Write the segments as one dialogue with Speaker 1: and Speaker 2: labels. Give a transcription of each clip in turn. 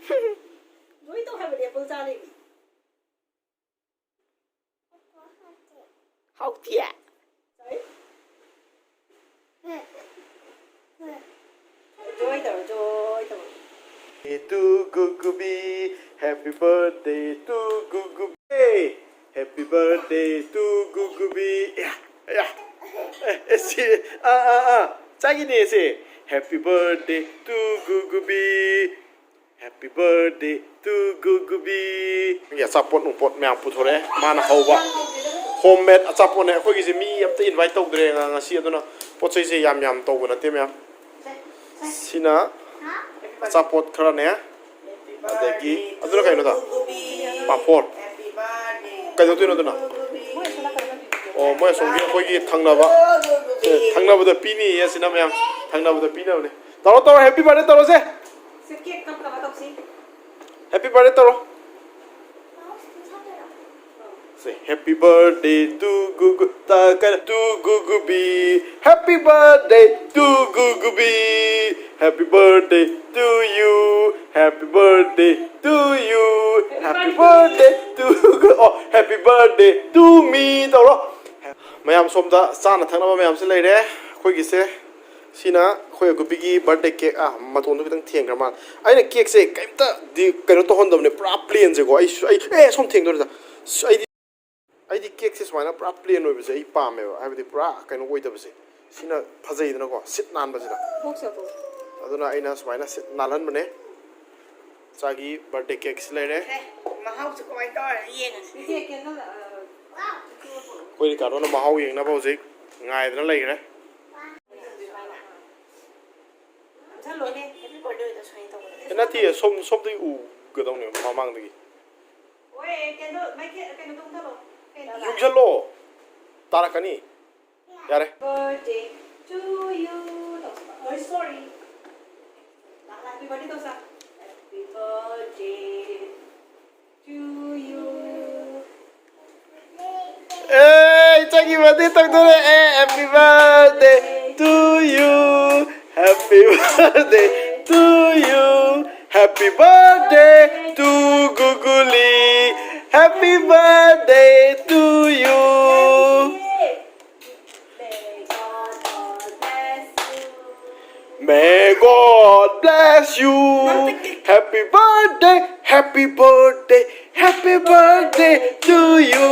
Speaker 1: Đối tôi hay bị đẹp phương xa đi. Học thiệt. Đấy. Rồi rồi.
Speaker 2: To Agubi, happy birthday to Agubi. Happy birthday to Agubi. Chắc gì thế? Happy birthday to Agubi. Happy birthday to Agubi. Ya support umpot me ang puto re. Mana hawa. Homemade support ne. Koi kisi mi apte invite tau dre nga si aduna. Pot sai se yam yam tau na te me. Sina. Support kara ne. Adagi. Aduna kaino da. Papor. Kaino tu no duna. Oh, moi songi koi ki thangna ba. Thangna ba da pini ya sina me. Thangna ba da pina ne. Taro taro happy birthday taro se. Happy birthday taro. Say happy birthday to Gugu to Gugubi. Happy birthday to Gugubi. Happy birthday to you. Happy birthday to you. Happy birthday to oh happy birthday to me taro. Mayam somda sana thangna ba mayam se lai re. Khoi gi se Sina khoi Agubi birthday cake maton du kitang thieng grama aina cake se kaimta di kaino to hon damne pra plain je go ai som thieng do da ai di cake se swaina pra plain oi bese ai pa me ai di pra kaino oi da bese sina phajai dana ko sit nan ba jina aduna aina swaina sit nalan bane chagi birthday cake se lere
Speaker 1: Mahau se ko ai to yen cake no
Speaker 2: koi ka no mahau yeng na ba je ngai dana lai re Ena ti som di u ke dong ne mamang de.
Speaker 1: Oi, ke no mai ke no tung thalo.
Speaker 2: Yuk jalo. Tara kani. Yare.
Speaker 1: Birthday to you. Oh, sorry. Happy birthday to sa. Happy birthday to you.
Speaker 2: Hey, chagi birthday tak dole. Happy birthday to you. Happy birthday to you. Happy birthday to Guguli. Happy birthday to you. May God bless you. Happy birthday, happy birthday, happy birthday to you.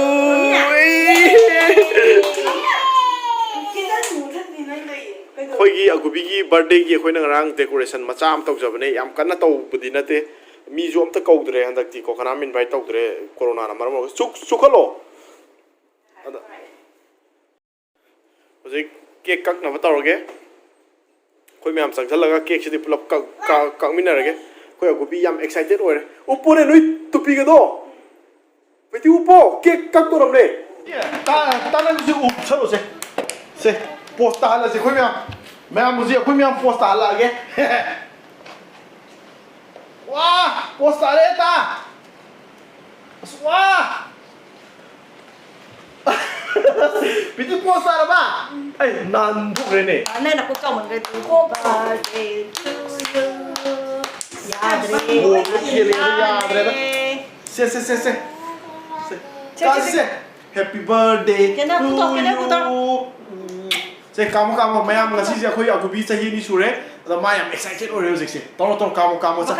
Speaker 2: Khoi gi Agubi gi birthday gi khoi na rang decoration macha am tok jabane yam kanna taw budi nate mi jo am ta kau dre handak ti ko kana min invite tok dre corona na mar mo sukhalo hojik cake kak na batawge khoi mi am sang thalaga cake si pulap kak min rage khoi Agubi yam excited ore upore noi tupi ga do peti upo cake kak to ramne ta na ji up chalo se post ta hala se khoi mi am मैं मुझे कोई मैं post आ लगे वाह post आ रहा था वाह Biju post आ रहा बा ए नान दुख रे ने
Speaker 1: नै न को कम रे को बर्थडे टू यू याद रे
Speaker 2: वो खेले याद रे से happy birthday to you Se kamu mayam ngasi se khoi Agubi sahi ni sure da mayam excited ore hojik se toro kamu sa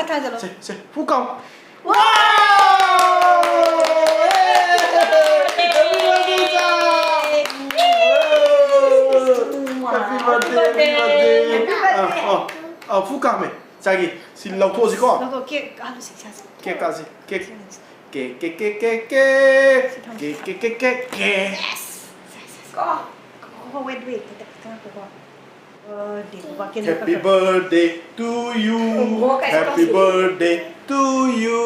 Speaker 2: se fu kam wow happy birthday fu kam me jagi sin lau to si ko
Speaker 1: no cake alu sik sa
Speaker 2: cake kasi cake
Speaker 1: yes ko wait
Speaker 2: Happy birthday to you. Happy birthday to you.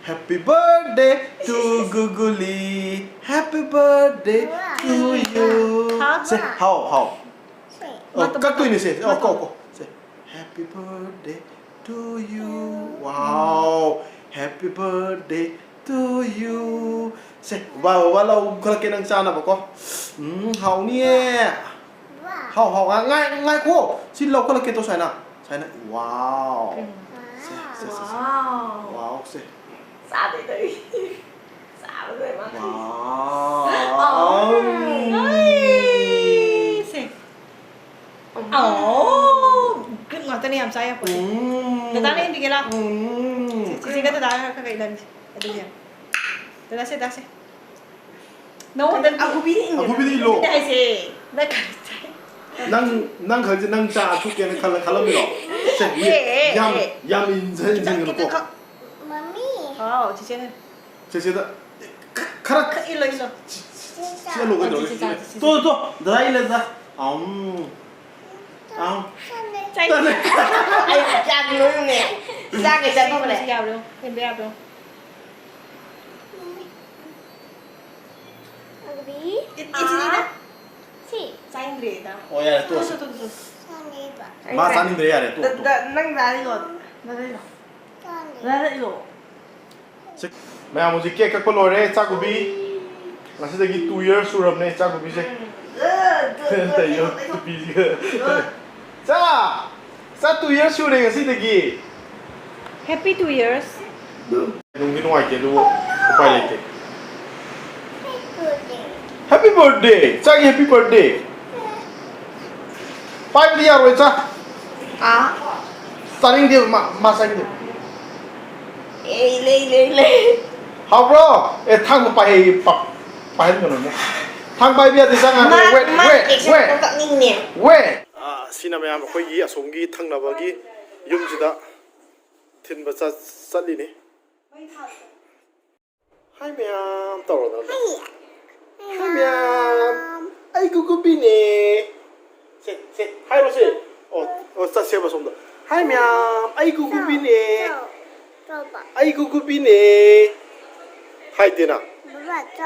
Speaker 2: Happy birthday to Guguli. Happy birthday to you. Say how. Oh, kak tu ini say. Oh, kau. Say happy birthday to you. Wow. Happy birthday to you. Say wow, walau kalau kena sana apa kau? How ni How ngay cô xin lâu có là kia tôi xài nào wow
Speaker 1: Wow.
Speaker 2: Wow, see.
Speaker 1: Xa đấy đấy. Xa rồi mà.
Speaker 2: Wow.
Speaker 1: Sim. Oh, good ngọt tên em saya apa? Tadi ini dia lah. Sisi kata dah kakak ilan. Ada dia. Tadi saya dah saya. No, aku pilih.
Speaker 2: Aku pilih lo.
Speaker 1: Dah saya. Dah kerja.
Speaker 2: 난 가지 난 자, 두께는 칼라미로. 얌 인생 그렇고.
Speaker 3: Mami.
Speaker 1: Oh, cici.
Speaker 2: 제시다. 카라.
Speaker 1: Ilo.
Speaker 2: 실로 그래. 또 드라이레다.
Speaker 1: Chay. Ai ra luôn nè. Ra cái chân không này. Giàu luôn. Em bé luôn.
Speaker 3: Agubi.
Speaker 1: Ini
Speaker 3: Si.
Speaker 1: Sain greda.
Speaker 2: 야, 또.
Speaker 3: Saniba.
Speaker 2: 마사님들 해야 돼. 또.
Speaker 1: Nang ra igo.
Speaker 3: Sani.
Speaker 1: Ra igo.
Speaker 2: मैं मुझे cake का लोरे चाकुबी नसीदगी 2 years सुरबने चाकुबी से तयो तुपी 자 2 years सुरे नसीदगी
Speaker 1: Happy 2 years.
Speaker 2: नुंगी नुआई के लो उपाय लेके
Speaker 3: Happy birthday.
Speaker 2: Happy birthday Chagai happy birthday 5 दिया रोय चा सानिंग दे मा सानिंग दे
Speaker 1: ले.
Speaker 2: 하브로 에 탕고 빠이 빠이 거는 탕바이 비야 되잖아 왜 시나메야 거기 아송기 탕나바기 용지다 틴바 쌀리네 하이미암 떨어다 하이미암 아이고 구비네 세 하이로시 싸세바 som다 하이미암 아이고 구비네 아이고 구비네 하이데나
Speaker 3: Baba chào.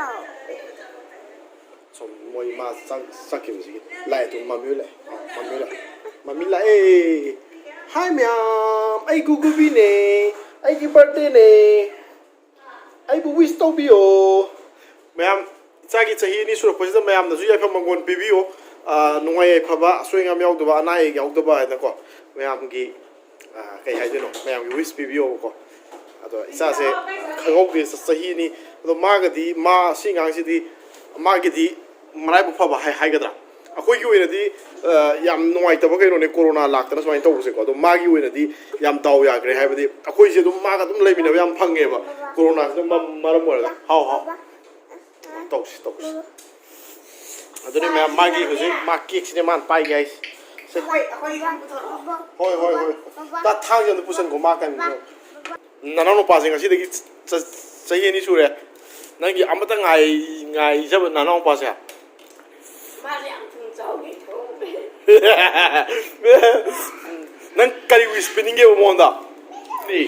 Speaker 2: 좀 뭐이 마 싹김지 라이 좀 마밀라 에 하이면 아이고 구비네 아이고 버데네 아이고 위스 토비오 매암 자기 자히니 수로 보시다 매암 나주 야평 망곤 비비오 농아에 파바 소잉암 야우도바 아나에 야우도바 하다고 매암기 kay haideno mayam wish bibiyo ko ado isase khangok de sahini ado magadi ma singang sidi magadi marai bu phaba hai gadra akoi ki wena di yam noi taba kai no ne corona laktana swain to se ko ado magi wena di yam taw ya gre haibadi akoi se dum maga dum leimina yam phange ba corona se maram mo la how to ado ne magi ko se ma cake sine man pai guys hoi ta thang jang pusan ko ma kan nanano passing asi degi sahi ni sure nangi amata ngai jab nanano pass ya
Speaker 1: Ma liang thung chau gi thong.
Speaker 2: nang kari wish spinning ge mo onda ni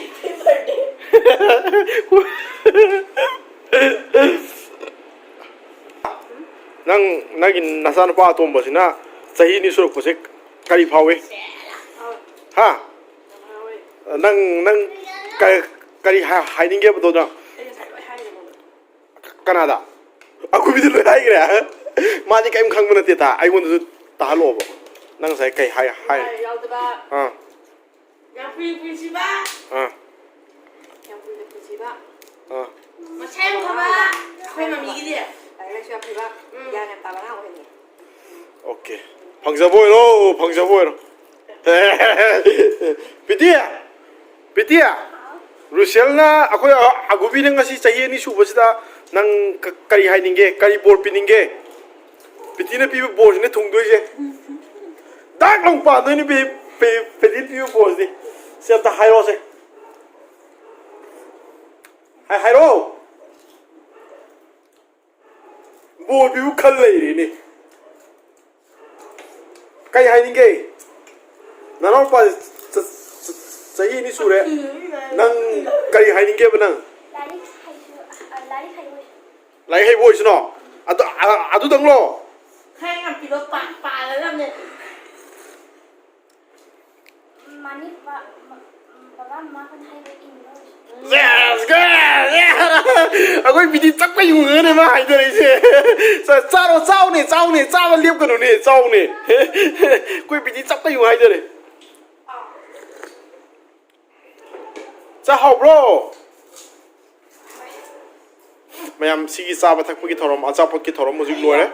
Speaker 2: nang nagin nasan pa tom basina sahi ni sure ko se kari phawe ha nang kari hiding ge bodo na Canada aku bidu lo hai gra ma ni kai khang mana ta ai won ta lo bo nang sai kai hai
Speaker 1: Yau de ba.
Speaker 2: ha
Speaker 1: Yang pui si ba.
Speaker 2: ha
Speaker 1: Yang pui si ba.
Speaker 2: ha
Speaker 1: Ma chai mo ba. Khoi ma mi gi dia. Ai la chua pui ba. Ya na ta ba na wo ni.
Speaker 2: 오케이 방자 보여로 비디야 루셀나 아코야 아구비는 것이 자이니 수버시다 난 까리 하이는 게 까리 볼 피는 게 비디는 비비 보시네 통도이제 딱 롱파 너니 비디 비비 보시 세다 하이로세 하이로 뭐 비비 칼레이니 kay hainin gay nanong pa sa ini sure nang kay hainin gay ba nang lai hay boy sino ado dang lo
Speaker 1: Khai ngam pi lo pa la lam ne.
Speaker 3: Mani baba ma kan hai ba in lo.
Speaker 2: yes good ako bidi tak pa yung ngene ma hay dere se sa sao ne liep ka no ne sao ne ko bidi tak pa yung hay dere จะหอบโรมายามซีกิซาบัทักพิกิทอรมอาจารย์พิกิทอรมมุจิกลวยเลย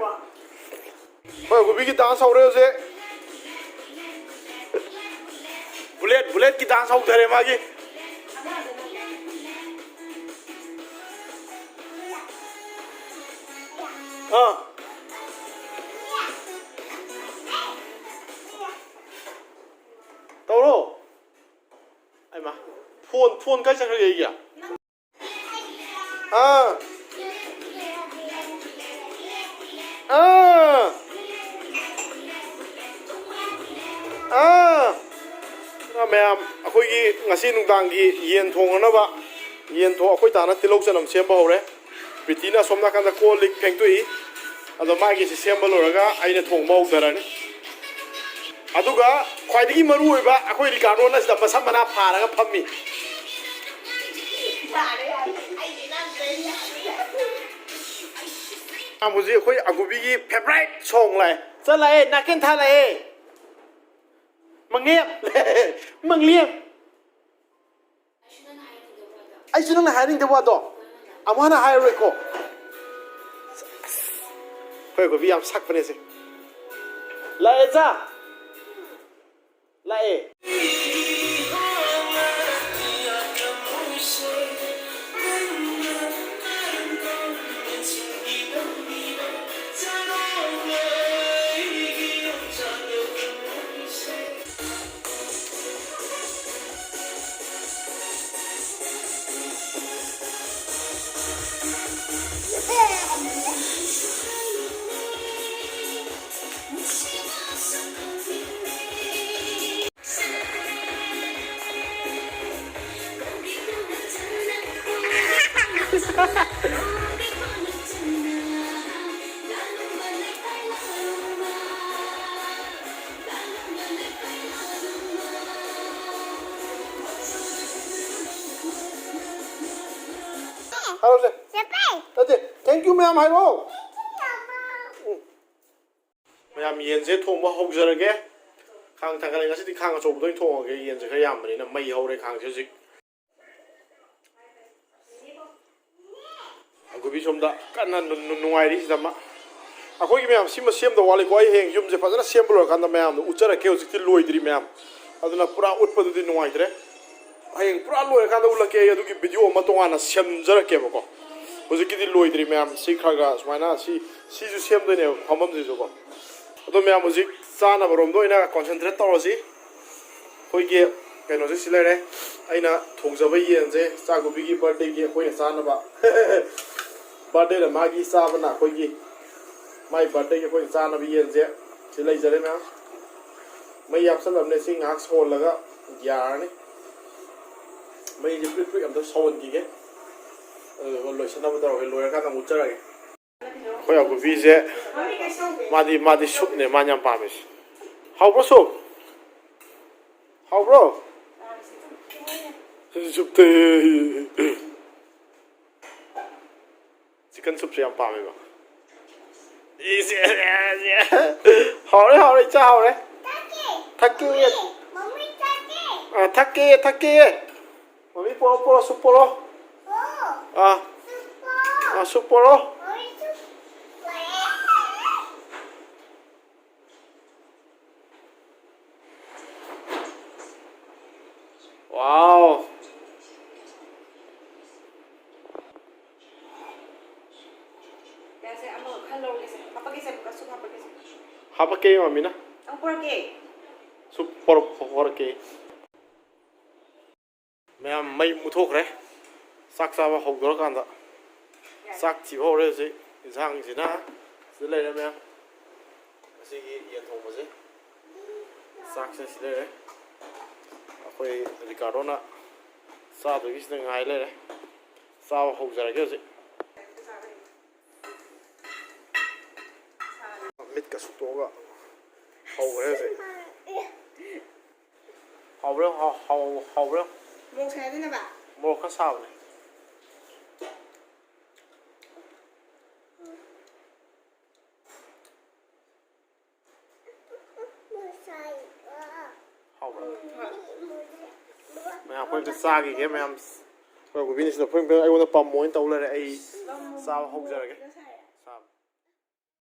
Speaker 2: เฮ้ยกูพิกิดานส์เอาเร็วสิบุลเลตกิดานส์เอาเถอะเลยมากี้โตโร่ไอ้มาพูนใกล้จะเรียกอ่ะแม่คุยกี้งาซีนุ่งดังกี้เย็นทงนะวะเย็นทงคุยตานะติลกจะนำเสียมบ่าวเลยปิดที่น่ะสมนักกันตะโกนลิกเพ่งตุยอันต่อมากี้เสียมบ่าวเลยก็ไอ้เนี่ยทงบ่าวเท่านั้นอันตุกะควายที่มารู้ไอ้บ้าคุยดีการโน้นน่ะจะมาซ้ำมาหน้าผาแล้วก็พัมมี่มุจิคุยอากูบีกี้เฟเวอร์ส่งเลยจะอะไรนักเก็ตท่าอะไรมึงเงียบมึงเงียบไอ้ชุดนั้นหายนิ่งเดี๋ยวว่าต่ออามันหายเลยก็เฮ้ยกูพยายามสักไปเนี่ยสิไล่จ้าไล่ฮัลโหลเจ๊เจ๊ thank you แม่ฮัลโหลแม่เย็นเจ๊ทงว่าหกเจอร์แกข้างทางกันเลยงั้นสิข้างกระโจมต้องทงแกเย็นเจ๊ขยำมันนี่นะไม่เอาเลยข้างเจ๊สิกูพี่ชมด่ากันนั่นนุ่งไอ้ดิสิทำมะคุยกับแม่ซิมาเสียมตัววาลีกูไอ้เฮงยุ่มเจ๊พัฒนาเสียมบล็อกกันแต่แม่อุจจาระเกี่ยวสิที่รวยดีแม่อันนั้นปราอุดปดุดินุ่งไอ้เจ๊ไอ้เฮงปรารวยกันแต่อุลเกี่ยวดูกี่วิดีโอมาตรงนั้นเสียมจระเกี่ยวก็มุจิที่รวยดีแม่สิข้างก็สมัยนั้นสิจุเสียมด้วยเนี่ยความมั่นใจสุดตัวแม่มุจิซาหน้าบรมด้วยนะคอนเซนเทรตต่อสิคุยเกี่ยวเป็นอะไรสิเลยเนี่ยไอ้น่ะถุงจะไปเย็นเจ๊จากกูพี่กี่เบิร์ดเดย์กี่คุยซาหน้าบ่เบิร์ดเดย์ละมากี่ซาบันน่ะคุยกี่ไม่เบิร์ดเดย์กี่คุยซาหน้าไปเย็นเจ๊สิเลยจะได้ไหมไม่อยากสลับในสิ่งหักโซนแล้วก็ยาเนี่ยไม่จะพลิกๆอันตัวโซนกี่เงี้ยคนรวยฉันทำไม่ได้คนรวยกันทำมุจจาระคุยกับกูพี่เจ๊มาดีสุดเนี่ยมันยังปามิส how bro so how bro soup teh chicken soup sẽ làm gì vậy? Hỏi đấy, cha hỏi đấy. Thắc kia. Thắc kia. Mami polo soup polo. Soup polo. Wow. Apa ke mami na?
Speaker 1: Ang porke.
Speaker 2: Super ke. Mẹ mày mua thuốc đấy. Sắc sao mà không có cái đó. Sắc chỉ vào đây gì, sang gì na, dưới đây mẹ. Cái gì yên thùng mà gì? Sắc sẽ dưới đây. Tôi Ricardo na. Sao tôi biết ngay đây đấy. Sao không ra cái gì? Mít cả sụp tổ cả. Hầu cái gì? Hầu đó.
Speaker 1: Mua xe thế nào bà?
Speaker 2: Mua cái sao này? Hầu đó. Mẹ học cái ꯆꯥꯈꯤꯒꯦ ꯃꯌꯥꯝ ꯍꯣꯏ ꯒꯨꯕꯤꯅ ꯁꯤꯗ ꯐꯣꯏ ꯑꯩꯉꯣꯟꯗ ꯄꯥꯝꯃꯣꯏꯅ ꯇꯧ ꯂꯩꯔꯦ ꯑꯩ ꯆꯥꯕ ꯍꯧꯖꯔꯒꯦ